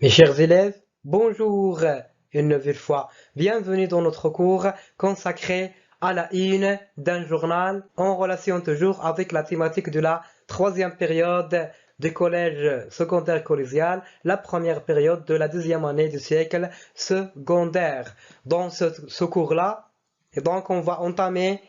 Mes chers élèves, bonjour une nouvelle fois. Bienvenue dans notre cours consacré à la une d'un journal en relation toujours avec la thématique de la troisième période du collège secondaire collégial, la première période de la deuxième année du siècle secondaire. Dans ce cours-là, et donc on va entamer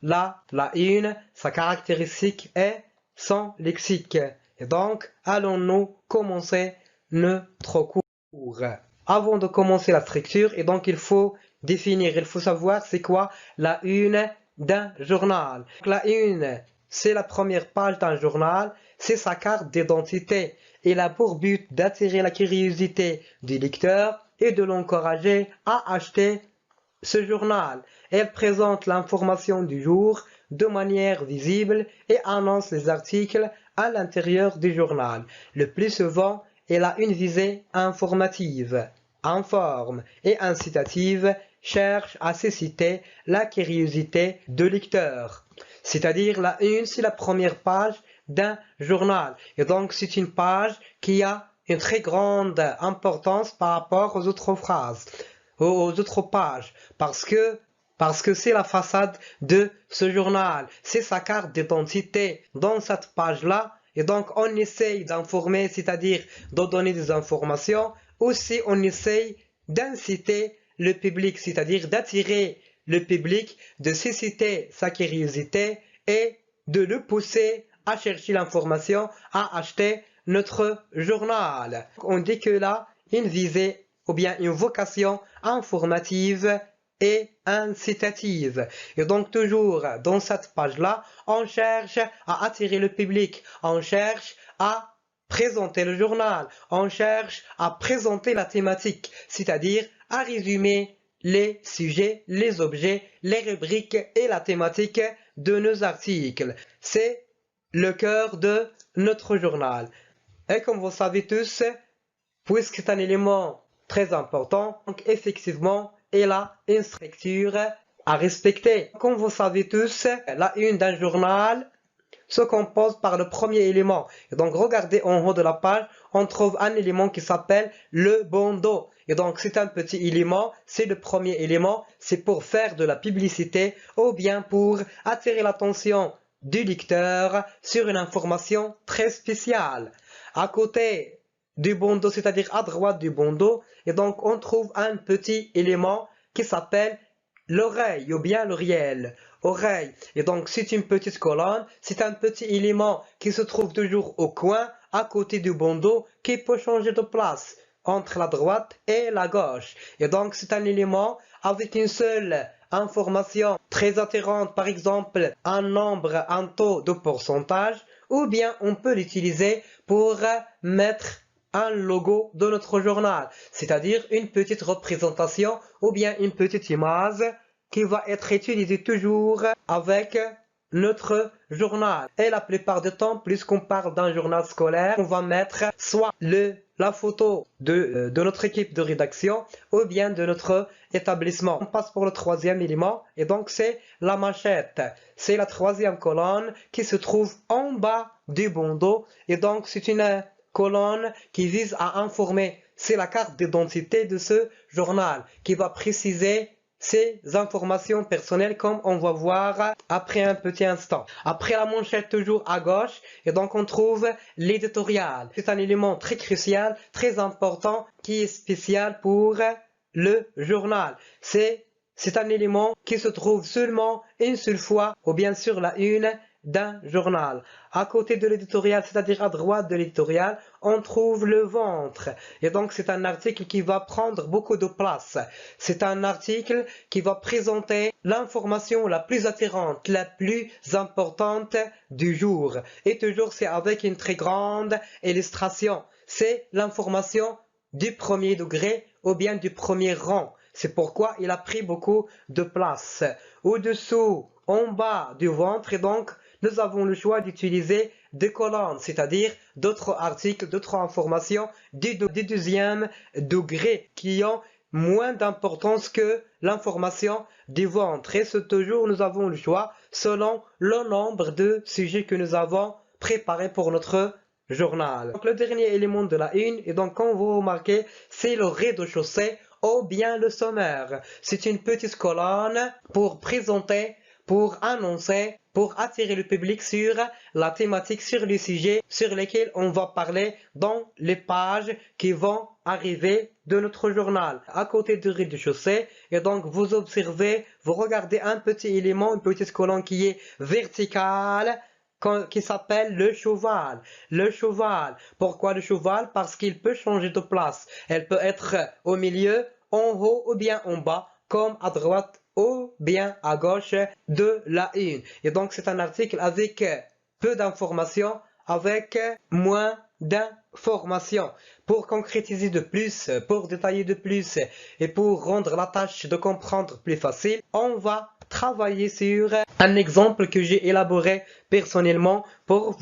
la une, sa caractéristique et son lexique. Et donc, allons-nous commencer notre cours. Avant de commencer la structure, et donc il faut définir, il faut savoir c'est quoi la une d'un journal. La une, c'est la première page d'un journal, c'est sa carte d'identité. Il a pour but d'attirer la curiosité du lecteur et de l'encourager à acheter ce journal. Elle présente l'information du jour de manière visible et annonce les articles à l'intérieur du journal. Le plus souvent, elle a une visée informative, informe et incitative, cherche à susciter la curiosité de lecteur. C'est-à-dire la une, c'est la première page d'un journal. Et donc, c'est une page qui a une très grande importance par rapport aux autres phrases, aux autres pages, parce que c'est la façade de ce journal, c'est sa carte d'identité dans cette page-là, et donc on essaye d'informer, c'est-à-dire de donner des informations, aussi on essaye d'inciter le public, c'est-à-dire d'attirer le public, de susciter sa curiosité et de le pousser à chercher l'information, à acheter notre journal. On dit que là, une visée ou bien une vocation informative et incitative. Et donc toujours dans cette page-là, on cherche à attirer le public, on cherche à présenter le journal, on cherche à présenter la thématique, c'est-à-dire à résumer les sujets, les objets, les rubriques et la thématique de nos articles. C'est le cœur de notre journal. Et comme vous savez tous, puisque c'est un élément très important, donc effectivement, il a une structure à respecter. Comme vous savez tous, la une d'un journal se compose par le premier élément. Et donc, regardez en haut de la page, on trouve un élément qui s'appelle le bandeau. Et donc, c'est un petit élément, c'est le premier élément, c'est pour faire de la publicité ou bien pour attirer l'attention du lecteur sur une information très spéciale. À côté du bandeau, c'est-à-dire à droite du bandeau, et donc on trouve un petit élément qui s'appelle l'oreille ou bien l'oreille. Oreille. Et donc c'est une petite colonne, c'est un petit élément qui se trouve toujours au coin, à côté du bandeau, qui peut changer de place entre la droite et la gauche. Et donc c'est un élément avec une seule information très attirante, par exemple un nombre, un taux de pourcentage, ou bien on peut l'utiliser pour mettre un logo de notre journal, c'est-à-dire une petite représentation ou bien une petite image qui va être utilisée toujours avec notre journal. Et la plupart du temps, puisqu'on parle d'un journal scolaire, on va mettre soit la photo de notre équipe de rédaction ou bien de notre établissement. On passe pour le troisième élément et donc c'est la manchette. C'est la troisième colonne qui se trouve en bas du bandeau et donc c'est une colonne qui vise à informer. C'est la carte d'identité de ce journal qui va préciser ces informations personnelles comme on va voir après un petit instant. Après la manchette toujours à gauche, et donc on trouve l'éditorial. C'est un élément très crucial, très important, qui est spécial pour le journal. C'est un élément qui se trouve seulement une seule fois, ou bien sur la une d'un journal. À côté de l'éditorial, c'est-à-dire à droite de l'éditorial, on trouve le ventre. Et donc c'est un article qui va prendre beaucoup de place. C'est un article qui va présenter l'information la plus attirante, la plus importante du jour. Et toujours c'est avec une très grande illustration. C'est l'information du premier degré ou bien du premier rang. C'est pourquoi il a pris beaucoup de place. Au-dessous, en bas du ventre, et donc nous avons le choix d'utiliser des colonnes, c'est-à-dire d'autres articles, d'autres informations du deuxième degré qui ont moins d'importance que l'information du ventre. Et ce toujours, nous avons le choix selon le nombre de sujets que nous avons préparés pour notre journal. Donc le dernier élément de la une, et donc comme vous remarquez, c'est le rez-de-chaussée ou bien le sommaire. C'est une petite colonne pour présenter, pour annoncer, pour attirer le public sur la thématique, sur les sujets sur lesquels on va parler dans les pages qui vont arriver de notre journal. À côté du rez-de-chaussée, et donc vous observez, vous regardez un petit élément, une petite colonne qui est verticale, qui s'appelle le cheval. Le cheval. Pourquoi le cheval? Parce qu'il peut changer de place. Elle peut être au milieu, en haut ou bien en bas, comme à droite ou bien à gauche de la une. Et donc c'est un article avec peu d'informations, avec moins d'informations. Pour concrétiser de plus, pour détailler de plus et pour rendre la tâche de comprendre plus facile, on va travailler sur un exemple que j'ai élaboré personnellement pour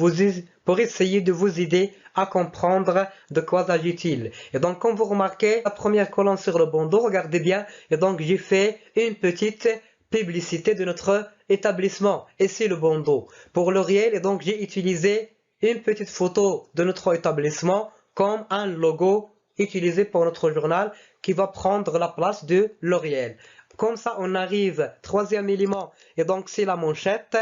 essayer de vous aider à comprendre de quoi s'agit-il. Et donc, comme vous remarquez, la première colonne sur le bandeau, regardez bien, et donc j'ai fait une petite publicité de notre établissement. Et c'est le bandeau. Pour L'Oréal, et donc j'ai utilisé une petite photo de notre établissement comme un logo utilisé pour notre journal qui va prendre la place de L'Oréal. Comme ça, on arrive, troisième élément, et donc c'est la manchette.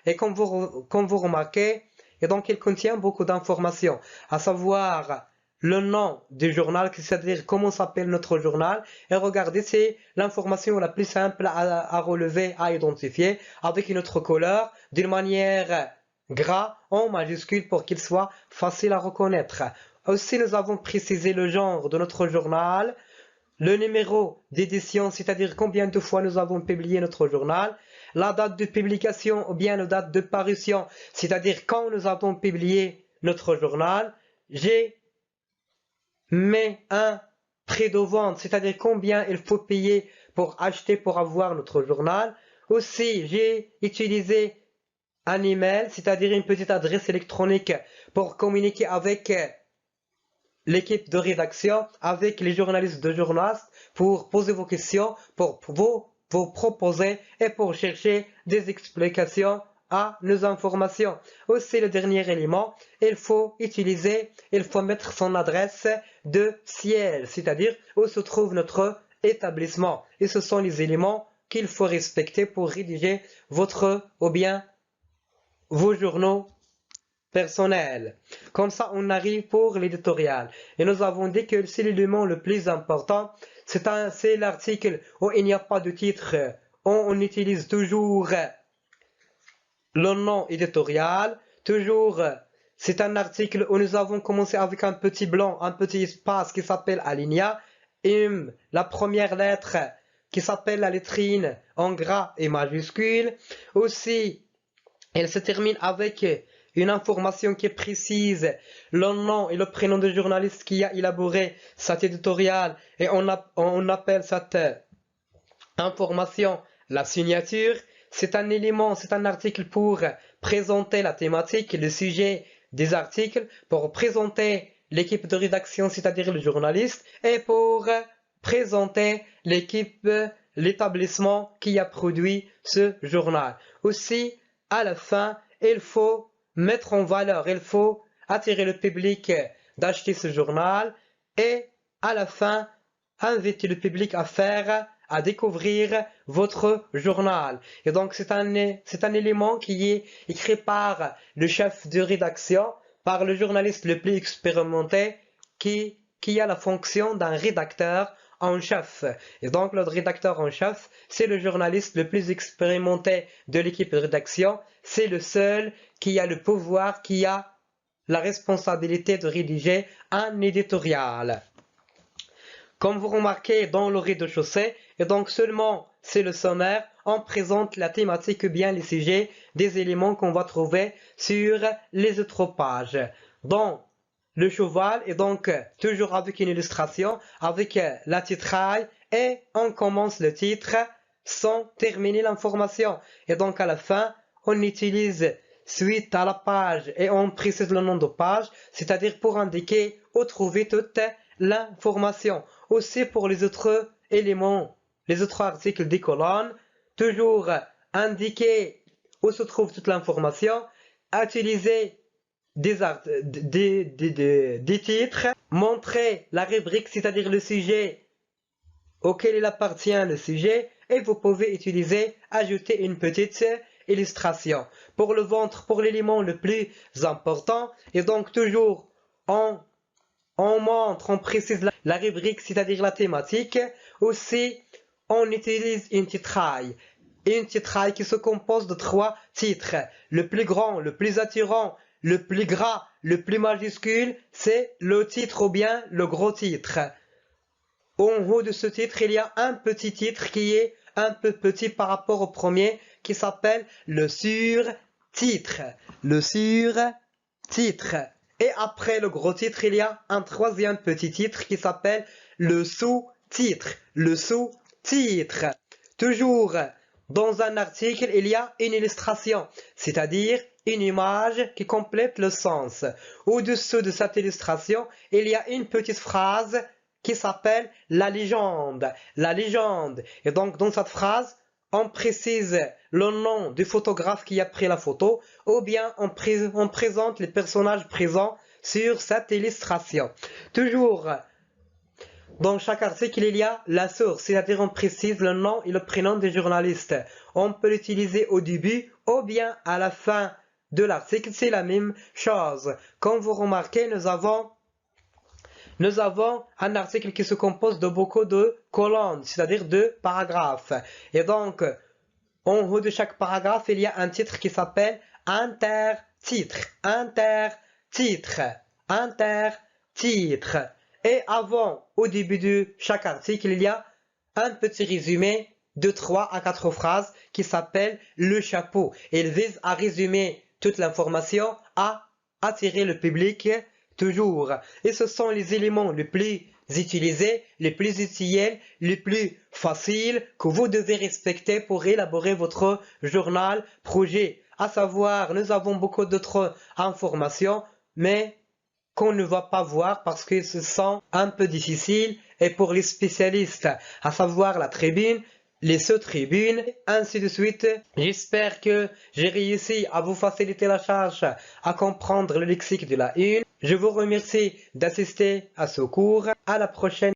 Et comme vous remarquez, et donc il contient beaucoup d'informations, à savoir le nom du journal, c'est-à-dire comment s'appelle notre journal. Et regardez, c'est l'information la plus simple à relever, à identifier, avec une autre couleur, d'une manière gras en majuscule pour qu'il soit facile à reconnaître. Aussi, nous avons précisé le genre de notre journal, le numéro d'édition, c'est-à-dire combien de fois nous avons publié notre journal, la date de publication ou bien la date de parution, c'est-à-dire quand nous avons publié notre journal. J'ai mis un prix de vente, c'est-à-dire combien il faut payer pour acheter, pour avoir notre journal. Aussi, j'ai utilisé un email, c'est-à-dire une petite adresse électronique pour communiquer avec l'équipe de rédaction, avec les journalistes de journal, pour poser vos questions, pour vous proposer et pour chercher des explications à nos informations. Aussi, le dernier élément, il faut mettre son adresse de siège, c'est-à-dire où se trouve notre établissement. Et ce sont les éléments qu'il faut respecter pour rédiger votre ou bien vos journaux personnel. Comme ça, on arrive pour l'éditorial. Et nous avons dit que c'est l'élément le plus important. C'est l'article où il n'y a pas de titre. On utilise toujours le nom éditorial. Toujours, c'est un article où nous avons commencé avec un petit blanc, un petit espace qui s'appelle alinéa. Et la première lettre qui s'appelle la lettrine en gras et majuscule. Aussi, elle se termine avec une information qui précise le nom et le prénom du journaliste qui a élaboré cet éditorial, et on appelle cette information la signature. C'est un élément, c'est un article pour présenter la thématique, le sujet des articles, pour présenter l'équipe de rédaction, c'est-à-dire le journaliste, et pour présenter l'équipe, l'établissement qui a produit ce journal. Aussi, à la fin, il faut mettre en valeur, il faut attirer le public d'acheter ce journal et à la fin, inviter le public à découvrir votre journal. Et donc, c'est un élément qui est écrit par le chef de rédaction, par le journaliste le plus expérimenté qui a la fonction d'un rédacteur en chef. Et donc, le rédacteur en chef, c'est le journaliste le plus expérimenté de l'équipe de rédaction. C'est le seul qui a le pouvoir, qui a la responsabilité de rédiger un éditorial. Comme vous remarquez dans le rez-de-chaussée, et donc seulement c'est le sommaire, on présente la thématique ou bien les sujets des éléments qu'on va trouver sur les autres pages. Dans le cheval, et donc toujours avec une illustration, avec la titraille, et on commence le titre sans terminer l'information. Et donc à la fin, on utilise suite à la page et on précise le nom de page, c'est-à-dire pour indiquer où trouver toute l'information. Aussi pour les autres éléments, les autres articles des colonnes, toujours indiquer où se trouve toute l'information, utiliser des titres, montrez la rubrique, c'est-à-dire le sujet auquel il appartient le sujet, et vous pouvez utiliser, ajouter une petite illustration. Pour le ventre, pour l'élément le plus important, et donc toujours on montre, on précise la rubrique, c'est-à-dire la thématique. Aussi, on utilise une titraille. Une titraille qui se compose de 3 titres. Le plus grand, le plus attirant, le plus gras, le plus majuscule, c'est le titre ou bien le gros titre. En haut de ce titre, il y a un petit titre qui est un peu petit par rapport au premier, qui s'appelle le sur-titre. Le sur-titre. Et après le gros titre, il y a un troisième petit titre qui s'appelle le sous-titre. Le sous-titre. Toujours dans un article, il y a une illustration, c'est-à-dire une image qui complète le sens. Au-dessous de cette illustration, il y a une petite phrase qui s'appelle la légende. La légende. Et donc, dans cette phrase, on précise le nom du photographe qui a pris la photo, ou bien on présente les personnages présents sur cette illustration. Toujours, dans chaque article, il y a la source, c'est-à-dire on précise le nom et le prénom des journalistes. On peut l'utiliser au début ou bien à la fin de l'article, c'est la même chose. Comme vous remarquez, nous avons un article qui se compose de beaucoup de colonnes, c'est-à-dire de paragraphes. Et donc, en haut de chaque paragraphe, il y a un titre qui s'appelle intertitre. Intertitre. Intertitre. Et avant, au début de chaque article, il y a un petit résumé de 3 à 4 phrases qui s'appelle le chapeau. Il vise à résumer toute l'information, à attirer le public toujours. Et ce sont les éléments les plus utilisés, les plus utiles, les plus faciles que vous devez respecter pour élaborer votre journal projet. À savoir, nous avons beaucoup d'autres informations, mais qu'on ne va pas voir parce que ce sont un peu difficiles, et pour les spécialistes, à savoir la tribune, les sous-tribunes, ainsi de suite. J'espère que j'ai réussi à vous faciliter la charge à comprendre le lexique de la une. Je vous remercie d'assister à ce cours. À la prochaine.